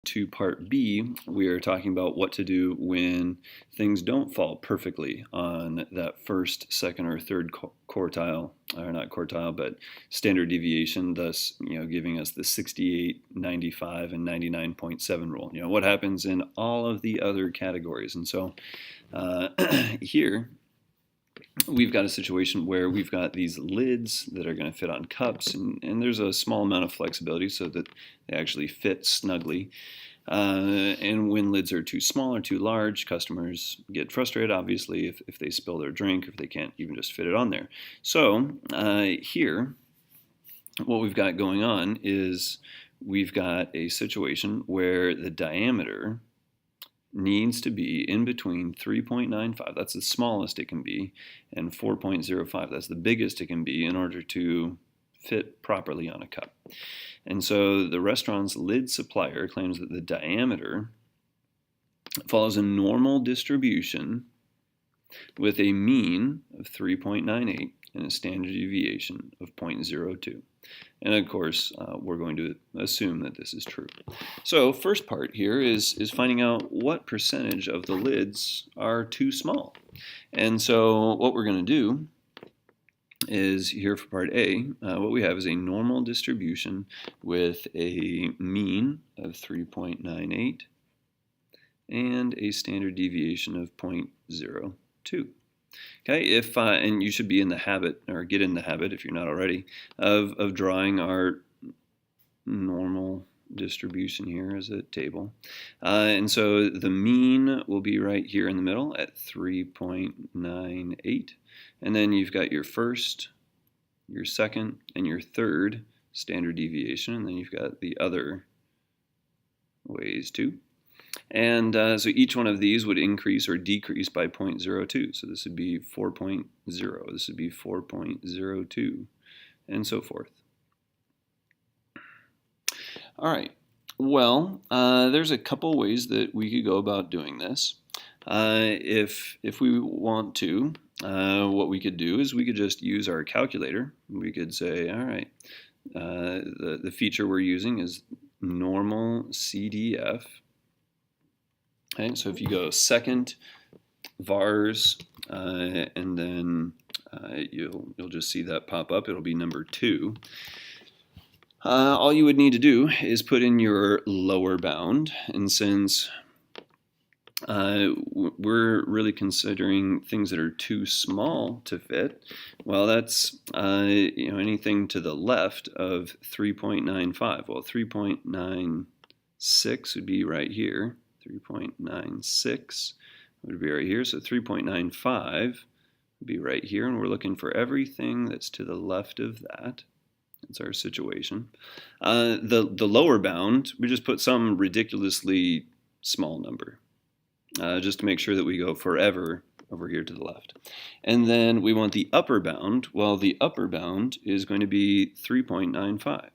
To part B, we are talking about what to do when things don't fall perfectly on that first, second, or third quartile, or not quartile, but standard deviation, thus giving us the 68, 95, and 99.7 rule. What happens in all of the other categories. And so here we've got a situation where we've got these lids that are going to fit on cups, and there's a small amount of flexibility so that they actually fit snugly. And when lids are too small or too large, customers get frustrated, obviously, if they spill their drink, or if they can't even just fit it on there. So here, what we've got going on is we've got a situation where the diameter needs to be in between 3.95, that's the smallest it can be, and 4.05, that's the biggest it can be, in order to fit properly on a cup. And so the restaurant's lid supplier claims that the diameter follows a normal distribution with a mean of 3.98 and a standard deviation of 0.02. And of course, we're going to assume that this is true. So first part here is finding out what percentage of the lids are too small. And so what we're going to do is, here for part A, what we have is a normal distribution with a mean of 3.98 and a standard deviation of 0.02. Okay, and you should be in the habit, or get in the habit if you're not already, of drawing our normal distribution here as a table. And so the mean will be right here in the middle at 3.98. And then you've got your first, your second, and your third standard deviation. And then you've got the other ways too. And so each one of these would increase or decrease by 0.02. So this would be 4.0, this would be 4.02, and so forth. All right, well, there's a couple ways that we could go about doing this. If we want to, what we could do is we could just use our calculator. We could say, all right, the feature we're using is normal CDF. Okay, so if you go second, vars, and then you'll just see that pop up. It'll be number 2. All you would need to do is put in your lower bound, and since we're really considering things that are too small to fit, well, that's anything to the left of 3.95. Well, 3.96 would be right here. 3.96 would be right here. So 3.95 would be right here, and we're looking for everything that's to the left of that. That's our situation. The lower bound, we just put some ridiculously small number, just to make sure that we go forever over here to the left. And then we want the upper bound. Well, the upper bound is going to be 3.95.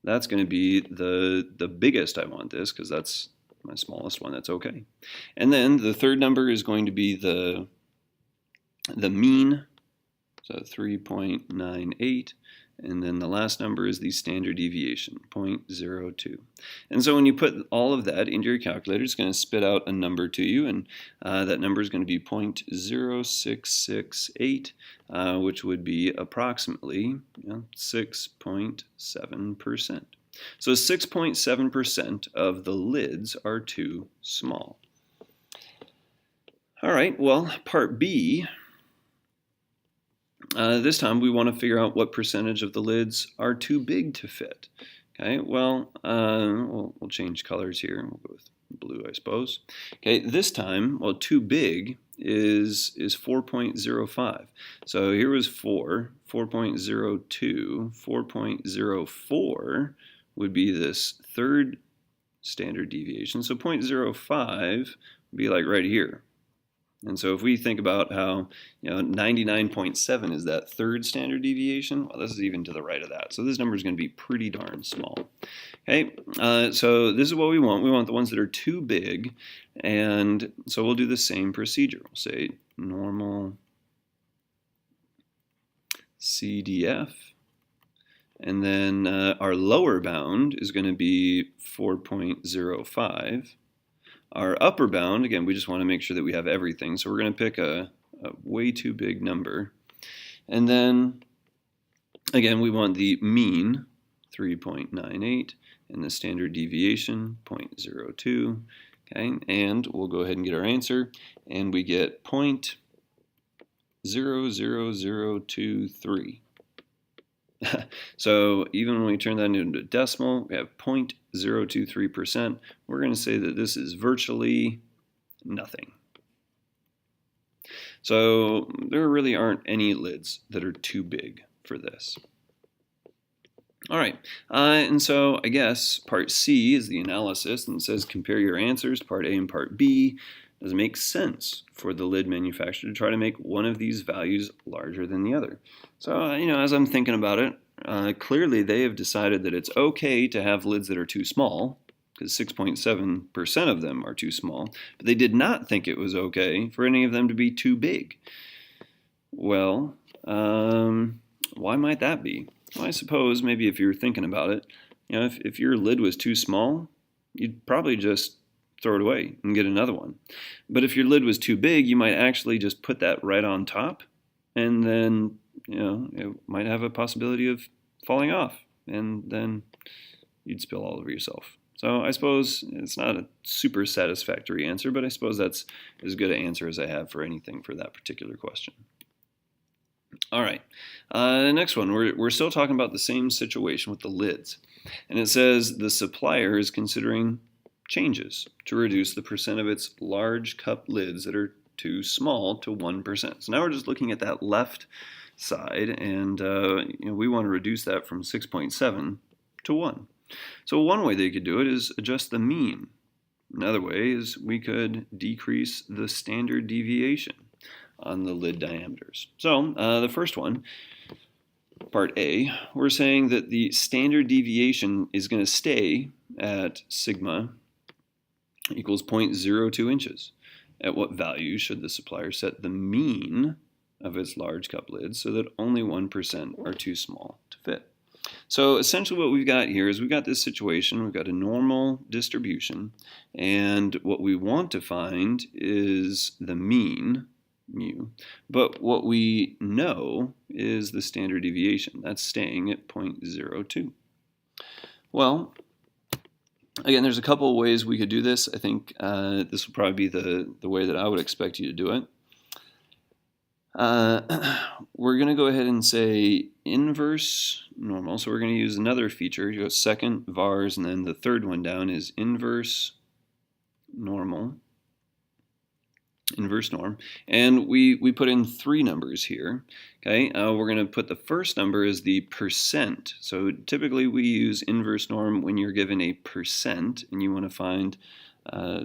That's going to be the biggest I want this, because that's my smallest one. That's okay. And then the third number is going to be the mean, so 3.98. And then the last number is the standard deviation, 0.02. And so when you put all of that into your calculator, it's going to spit out a number to you, and that number is going to be 0.0668, which would be approximately 6.7%. So 6.7% of the lids are too small. All right, well, part B. This time we want to figure out what percentage of the lids are too big to fit. Okay, well, we'll change colors here. We'll go with blue, I suppose. Okay, this time, well, too big is 4.05. So here was 4, 4.02, 4.04 would be this third standard deviation. So 0.05 would be like right here. And so if we think about how 99.7 is that third standard deviation, well, this is even to the right of that. So this number is going to be pretty darn small. Okay, so this is what we want. We want the ones that are too big, and so we'll do the same procedure. We'll say normal CDF, And then our lower bound is going to be 4.05. Our upper bound, again, we just want to make sure that we have everything. So we're going to pick a way too big number. And then, again, we want the mean, 3.98, and the standard deviation, 0.02. Okay, and we'll go ahead and get our answer, and we get 0.00023. So even when we turn that into a decimal, we have 0.023%. We're going to say that this is virtually nothing. So there really aren't any lids that are too big for this. All right, and so I guess part C is the analysis, and it says compare your answers, part A and part B. Does it make sense for the lid manufacturer to try to make one of these values larger than the other? So, as I'm thinking about it, clearly they have decided that it's okay to have lids that are too small, because 6.7% of them are too small, but they did not think it was okay for any of them to be too big. Well, why might that be? Well, I suppose maybe if you're thinking about it, if your lid was too small, you'd probably just throw it away and get another one. But if your lid was too big, you might actually just put that right on top, and then, it might have a possibility of falling off, and then you'd spill all over yourself. So I suppose it's not a super satisfactory answer, but I suppose that's as good an answer as I have for anything for that particular question. All right, the next one, we're still talking about the same situation with the lids. And it says the supplier is considering changes to reduce the percent of its large cup lids that are too small to 1%. So now we're just looking at that left side, and we want to reduce that from 6.7 to 1. So one way they could do it is adjust the mean. Another way is we could decrease the standard deviation on the lid diameters. So the first one, part A, we're saying that the standard deviation is going to stay at sigma equals 0.02 inches. At what value should the supplier set the mean of its large cup lids so that only 1% are too small to fit? So essentially what we've got here is we've got this situation, we've got a normal distribution, and what we want to find is the mean, mu, but what we know is the standard deviation. That's staying at 0.02. Well, again, there's a couple of ways we could do this. I think this will probably be the way that I would expect you to do it. We're going to go ahead and say inverse normal. So we're going to use another feature. You go second, vars, and then the third one down is inverse norm. And we put in 3 numbers here. Okay, we're going to put the first number as the percent. So typically we use inverse norm when you're given a percent and you want to find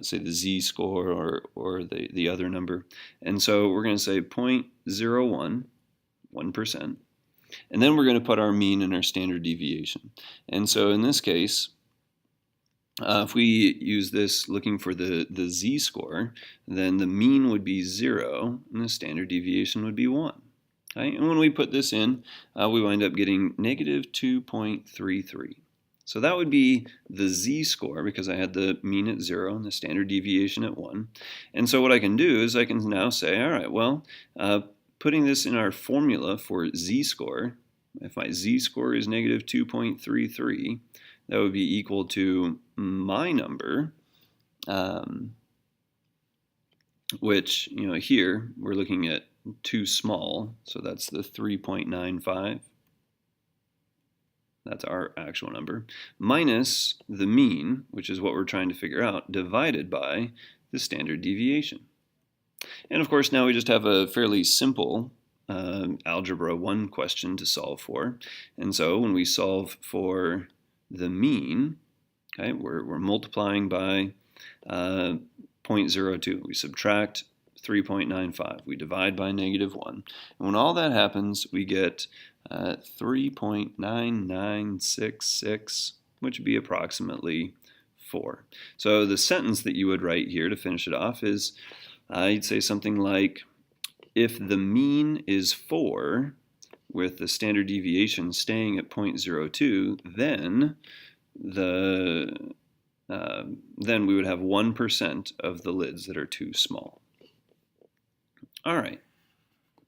say the z-score or the other number. And so we're going to say 0.01, 1%. And then we're going to put our mean and our standard deviation. And so in this case, if we use this looking for the z-score, then the mean would be 0 and the standard deviation would be 1. Okay? And when we put this in, we wind up getting negative 2.33. So that would be the z-score because I had the mean at 0 and the standard deviation at 1. And so what I can do is I can now say, all right, well, putting this in our formula for z-score, if my z-score is negative 2.33, that would be equal to my number, which, here we're looking at too small, so that's the 3.95. That's our actual number, minus the mean, which is what we're trying to figure out, divided by the standard deviation. And of course, now we just have a fairly simple Algebra 1 question to solve for. And so when we solve for the mean, okay, we're multiplying by 0.02. We subtract 3.95. We divide by negative 1. And when all that happens, we get 3.9966, which would be approximately 4. So the sentence that you would write here to finish it off is, you'd say something like, if the mean is 4, with the standard deviation staying at 0.02, then then we would have 1% of the lids that are too small. All right,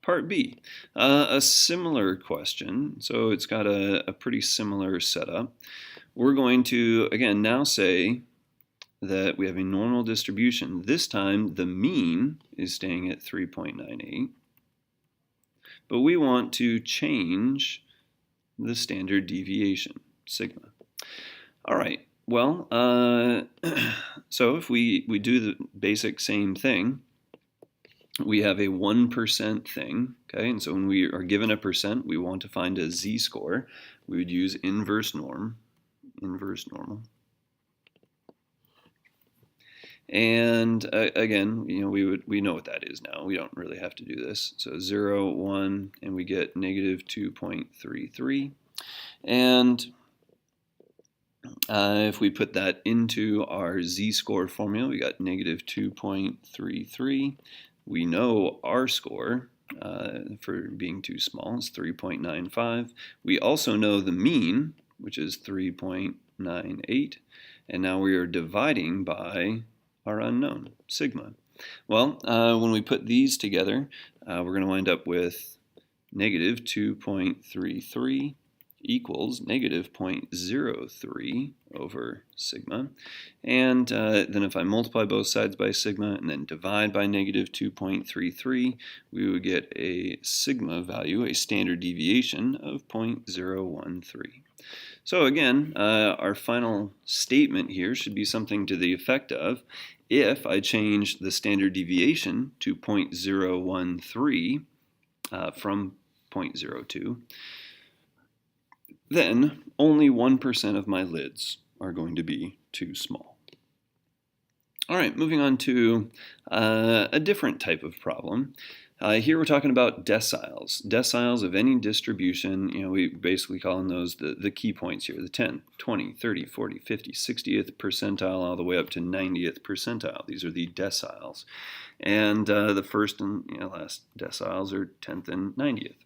part B, a similar question. So it's got a pretty similar setup. We're going to, again, now say that we have a normal distribution. This time, the mean is staying at 3.98. But we want to change the standard deviation, sigma. All right, well, so if we do the basic same thing, we have a 1% thing, okay? And so when we are given a percent, we want to find a z-score. We would use inverse normal. And again, we know what that is now. We don't really have to do this. So 0, 1, and we get negative 2.33. And if we put that into our z-score formula, we got negative 2.33. We know our score for being too small is 3.95. We also know the mean, which is 3.98. And now we are dividing by our unknown, sigma. Well, when we put these together, we're going to wind up with negative 2.33 equals negative 0.03 over sigma. And then if I multiply both sides by sigma and then divide by negative 2.33, we would get a sigma value, a standard deviation of 0.013. So again, our final statement here should be something to the effect of, if I change the standard deviation to 0.013 from 0.02, then only 1% of my lids are going to be too small. All right, moving on to a different type of problem. Here we're talking about deciles. Deciles of any distribution, we basically calling those the key points here, the 10th, 20, 30, 40, 50, 60th percentile all the way up to 90th percentile. These are the deciles. And the first and last deciles are 10th and 90th.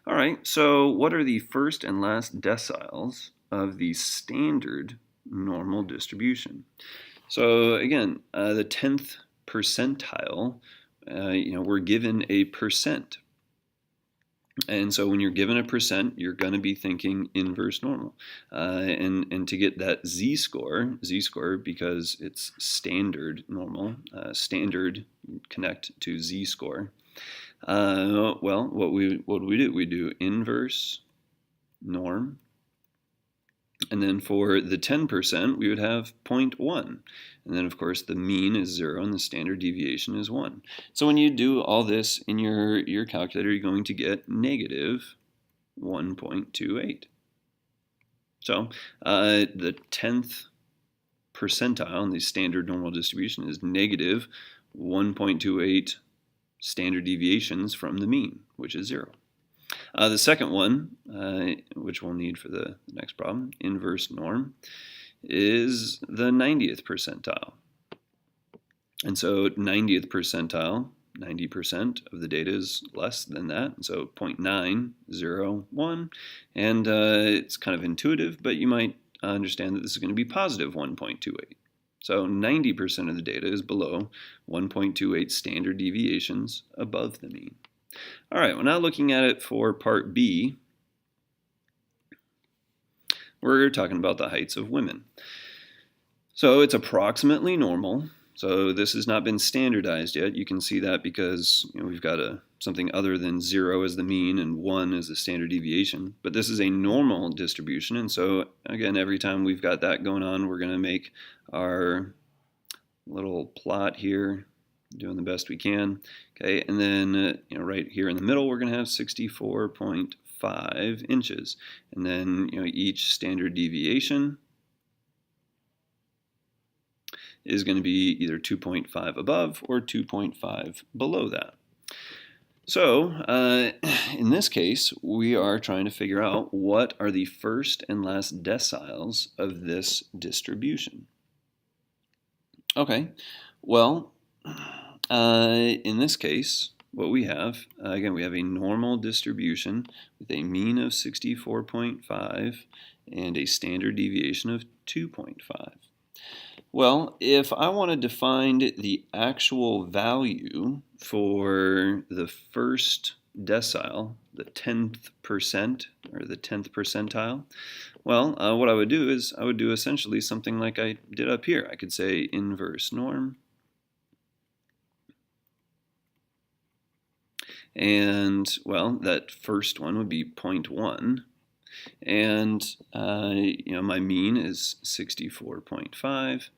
All right, so what are the first and last deciles of the standard normal distribution? So again, the 10th percentile, we're given a percent. And so when you're given a percent, you're going to be thinking inverse normal. And to get that z-score, because it's standard normal, standard connect to z-score. Well, what do we do? We do inverse norm. And then for the 10%, we would have 0.1. And then, of course, the mean is 0 and the standard deviation is 1. So when you do all this in your calculator, you're going to get negative 1.28. So the 10th percentile in the standard normal distribution is negative 1.28 standard deviations from the mean, which is 0. The second one, which we'll need for the next problem, inverse norm, is the 90th percentile. And so 90th percentile, 90% of the data is less than that, so 0.901. And it's kind of intuitive, but you might understand that this is going to be positive 1.28. So 90% of the data is below 1.28 standard deviations above the mean. All right, well, now looking at it for part B, we're talking about the heights of women. So it's approximately normal. So this has not been standardized yet. You can see that because we've got something other than 0 as the mean and 1 as the standard deviation. But this is a normal distribution, and so again, every time we've got that going on, we're going to make our little plot here, doing the best we can. Okay, and then right here in the middle, we're going to have 64.5 inches, and then each standard deviation is going to be either 2.5 above or 2.5 below that. So in this case, we are trying to figure out what are the first and last deciles of this distribution. Okay, well, in this case, what we have, again, we have a normal distribution with a mean of 64.5 and a standard deviation of 2.5. Well, if I wanted to find the actual value for the first decile, the 10th percent or the 10th percentile, well, what I would do is I would do essentially something like I did up here. I could say inverse norm. And, well, that first one would be 0.1. And, my mean is 64.5.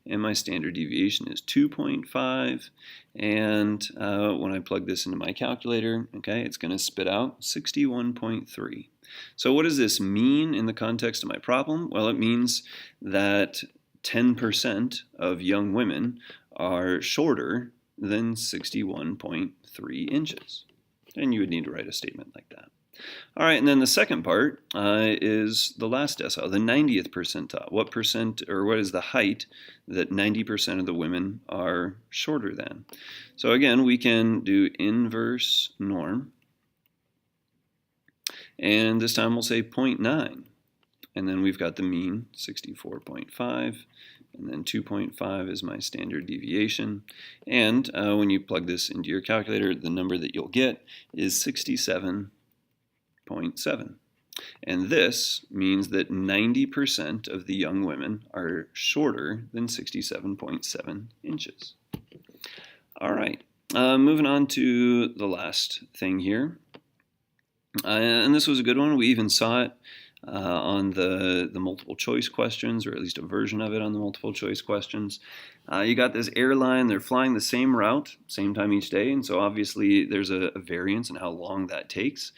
And my standard deviation is 2.5. And when I plug this into my calculator, okay, it's going to spit out 61.3. So what does this mean in the context of my problem? Well, it means that 10% of young women are shorter than 61.3 inches. And you would need to write a statement like that. All right, and then the second part is the last decile, the 90th percentile. What percent, or what is the height that 90% of the women are shorter than? So again, we can do inverse norm. And this time we'll say 0.9. And then we've got the mean, 64.5. And then 2.5 is my standard deviation. And when you plug this into your calculator, the number that you'll get is 67.7. And this means that 90% of the young women are shorter than 67.7 inches. All right, moving on to the last thing here. And this was a good one. We even saw it on the multiple choice questions, or at least a version of it on the multiple choice questions. You got this airline, they're flying the same route, same time each day, and so obviously there's a variance in how long that takes.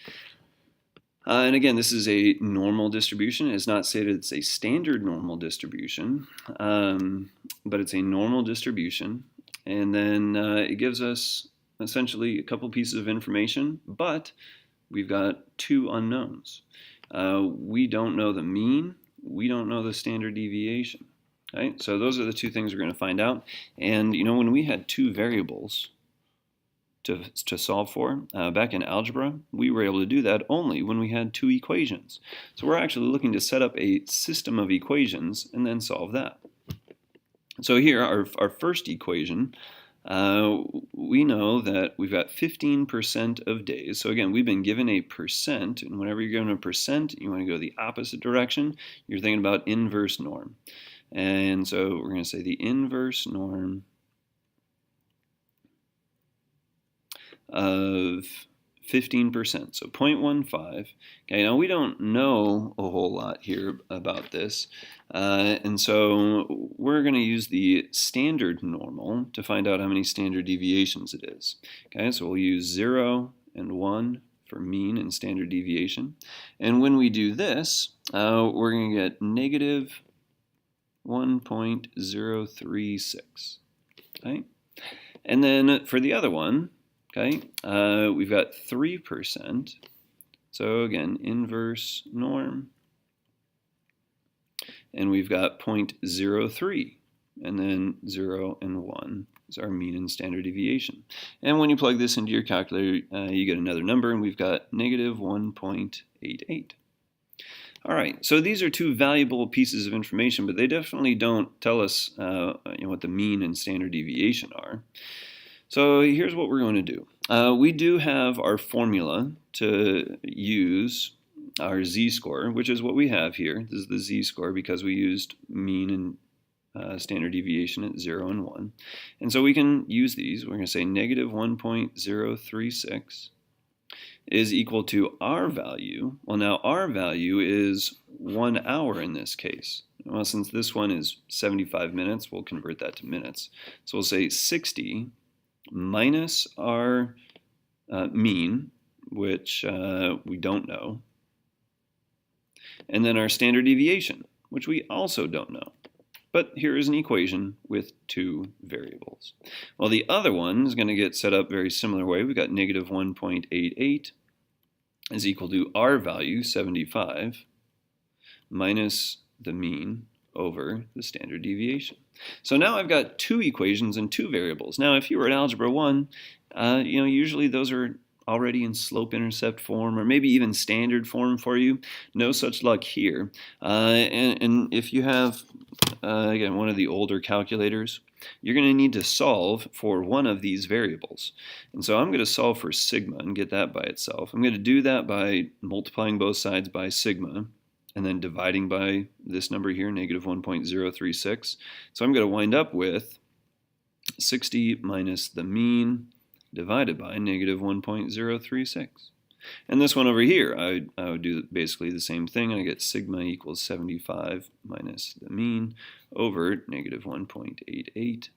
And again, this is a normal distribution. It's not stated it's a standard normal distribution, but it's a normal distribution. And then it gives us essentially a couple pieces of information, but we've got two unknowns. We don't know the mean, we don't know the standard deviation. Right? So those are the two things we're going to find out. And when we had two variables to solve for, back in algebra, we were able to do that only when we had two equations. So we're actually looking to set up a system of equations and then solve that. So here, our first equation, we know that we've got 15% of days. So again, we've been given a percent, and whenever you're given a percent, you want to go the opposite direction. You're thinking about inverse norm. And so we're going to say the inverse norm of 15%, so 0.15. Okay, now we don't know a whole lot here about this, and so we're going to use the standard normal to find out how many standard deviations it is. Okay, so we'll use 0 and 1 for mean and standard deviation, and when we do this, we're going to get negative 1.036. Okay, and then for the other one, okay, we've got 3%. So again, inverse norm. And we've got 0.03. And then 0 and 1 is our mean and standard deviation. And when you plug this into your calculator, you get another number, and we've got negative 1.88. All right, so these are two valuable pieces of information, but they definitely don't tell us what the mean and standard deviation are. So here's what we're going to do. We do have our formula to use our z-score, which is what we have here. This is the z-score because we used mean and standard deviation at 0 and 1. And so we can use these. We're going to say negative 1.036 is equal to our value. Well, now our value is 1 hour in this case. Well, since this one is 75 minutes, we'll convert that to minutes. So we'll say 60 minus our mean, which we don't know, and then our standard deviation, which we also don't know. But here is an equation with two variables. Well, the other one is going to get set up very similar way. We've got negative 1.88 is equal to our value, 75, minus the mean, over the standard deviation. So now I've got two equations and two variables. Now, if you were at Algebra 1, usually those are already in slope-intercept form or maybe even standard form for you. No such luck here. And if you have, again, one of the older calculators, you're going to need to solve for one of these variables. And so I'm going to solve for sigma and get that by itself. I'm going to do that by multiplying both sides by sigma and then dividing by this number here, negative 1.036. So I'm going to wind up with 60 minus the mean divided by negative 1.036. And this one over here, I would do basically the same thing. I get sigma equals 75 minus the mean over negative 1.88.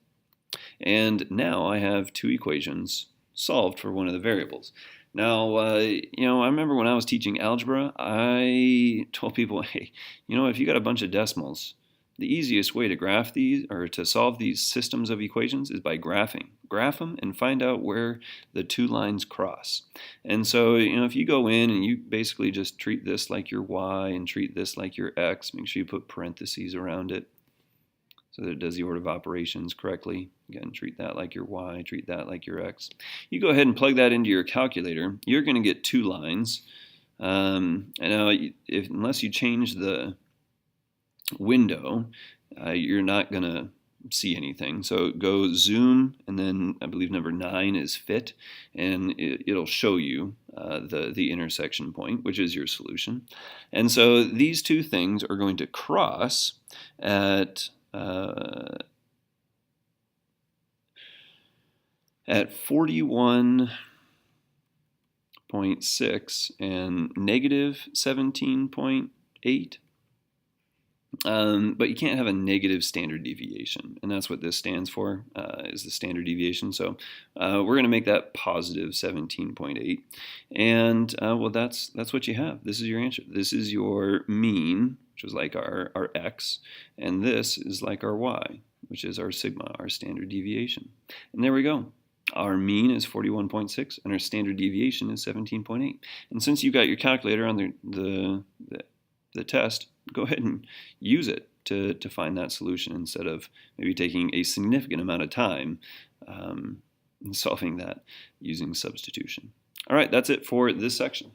And now I have two equations solved for one of the variables. Now, I remember when I was teaching algebra, I told people, hey, if you got a bunch of decimals, the easiest way to graph these or to solve these systems of equations is by graphing. Graph them and find out where the two lines cross. And so, if you go in and you basically just treat this like your y and treat this like your x, make sure you put parentheses around it so that it does the order of operations correctly. Again, treat that like your y, treat that like your x. You go ahead and plug that into your calculator. You're going to get two lines. And now, unless you change the window, you're not going to see anything. So go zoom, and then I believe number 9 is fit, and it'll show you the intersection point, which is your solution. And so these two things are going to cross at 41.6 and negative 17.8. But you can't have a negative standard deviation, and that's what this stands for, is the standard deviation. So we're going to make that positive 17.8, and well, that's what you have. This is your answer. This is your mean, which is like our x, and this is like our y, which is our sigma, our standard deviation. And there we go. Our mean is 41.6, and our standard deviation is 17.8. And since you got your calculator on the test, go ahead and use it to find that solution instead of maybe taking a significant amount of time solving that using substitution. All right, that's it for this section.